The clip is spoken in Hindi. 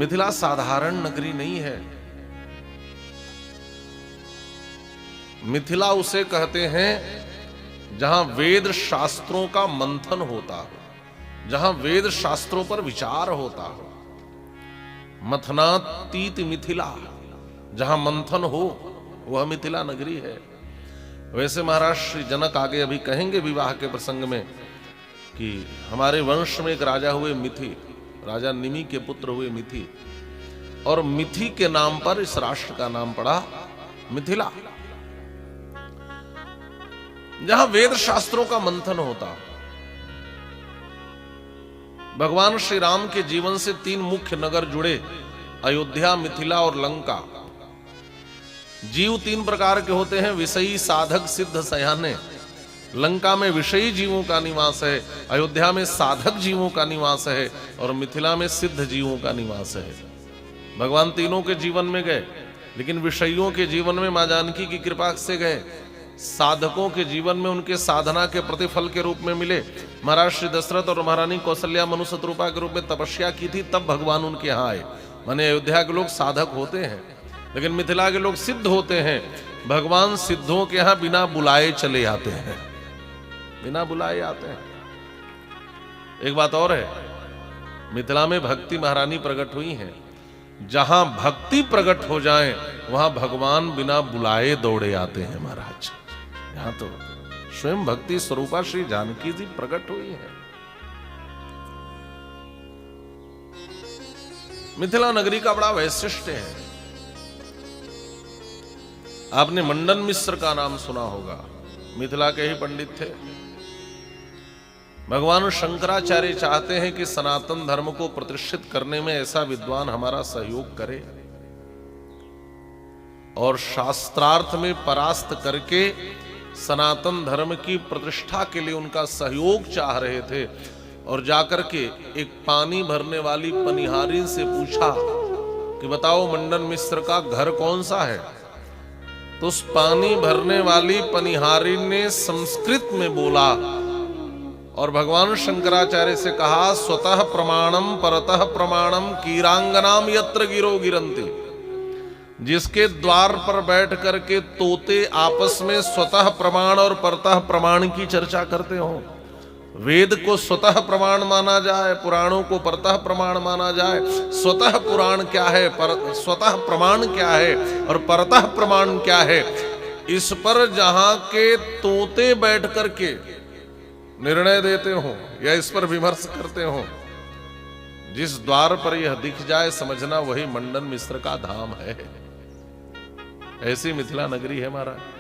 मिथिला साधारण नगरी नहीं है। मिथिला उसे कहते हैं जहां वेद शास्त्रों का मंथन होता हो, जहां वेद शास्त्रों पर विचार होता हो। मथनातीत मिथिला, जहां मंथन हो वह मिथिला नगरी है। वैसे महाराज श्री जनक आगे अभी कहेंगे विवाह के प्रसंग में कि हमारे वंश में एक राजा हुए मिथि, राजा निमि के पुत्र हुए मिथि, और मिथि के नाम पर इस राष्ट्र का नाम पड़ा मिथिला, जहां वेद शास्त्रों का मंथन होता। भगवान श्री राम के जीवन से 3 मुख्य नगर जुड़े, अयोध्या, मिथिला और लंका। जीव 3 प्रकार के होते हैं, विषयी, साधक, सिद्ध, सयाने। लंका में विषयी जीवों का निवास है, अयोध्या में साधक जीवों का निवास है, और मिथिला में सिद्ध जीवों का निवास है। भगवान तीनों के जीवन में गए, लेकिन विषयियों के जीवन में मां जानकी की कृपा से गए, साधकों के जीवन में उनके साधना के प्रतिफल के रूप में मिले। महाराज श्री दशरथ और महारानी कौशल्या मनु शत्रुपा के रूप में तपस्या की थी, तब भगवान उनके यहाँ आए। माने अयोध्या के लोग साधक होते हैं, लेकिन मिथिला के लोग सिद्ध होते हैं। भगवान सिद्धों के यहाँ बिना बुलाए चले आते हैं, बिना बुलाए आते हैं। एक बात और है, मिथिला में भक्ति महारानी प्रकट हुई है। जहां भक्ति प्रकट हो जाए वहां भगवान बिना बुलाए दौड़े आते हैं महाराज। यहां तो स्वयं भक्ति स्वरूपा श्री जानकी जी प्रकट हुई है। मिथिला नगरी का बड़ा वैशिष्ट्य है। आपने मंडन मिश्र का नाम सुना होगा, मिथिला के ही पंडित थे। भगवान शंकराचार्य चाहते हैं कि सनातन धर्म को प्रतिष्ठित करने में ऐसा विद्वान हमारा सहयोग करे, और शास्त्रार्थ में परास्त करके सनातन धर्म की प्रतिष्ठा के लिए उनका सहयोग चाह रहे थे। और जाकर के एक पानी भरने वाली पनिहारी से पूछा कि बताओ मंडन मिश्र का घर कौन सा है। तो उस पानी भरने वाली पनिहारी ने संस्कृत में बोला, और भगवान शंकराचार्य से कहा, स्वतः प्रमाणम परतः प्रमाणम कीरांगनाम यत्र गिरो गिरंती। जिसके द्वार पर बैठ करके तोते आपस में स्वतः प्रमाण और परतः प्रमाण की चर्चा करते हो, वेद को स्वतः प्रमाण माना जाए, पुराणों को परतः प्रमाण माना जाए। स्वतः पुराण क्या है, स्वतः प्रमाण क्या है, और परतः प्रमाण क्या है, इस पर जहां के तोते बैठ करके निर्णय देते हो या इस पर विमर्श करते हो, जिस द्वार पर यह दिख जाए समझना वही मंडन मिश्र का धाम है। ऐसी मिथिला नगरी है महाराज।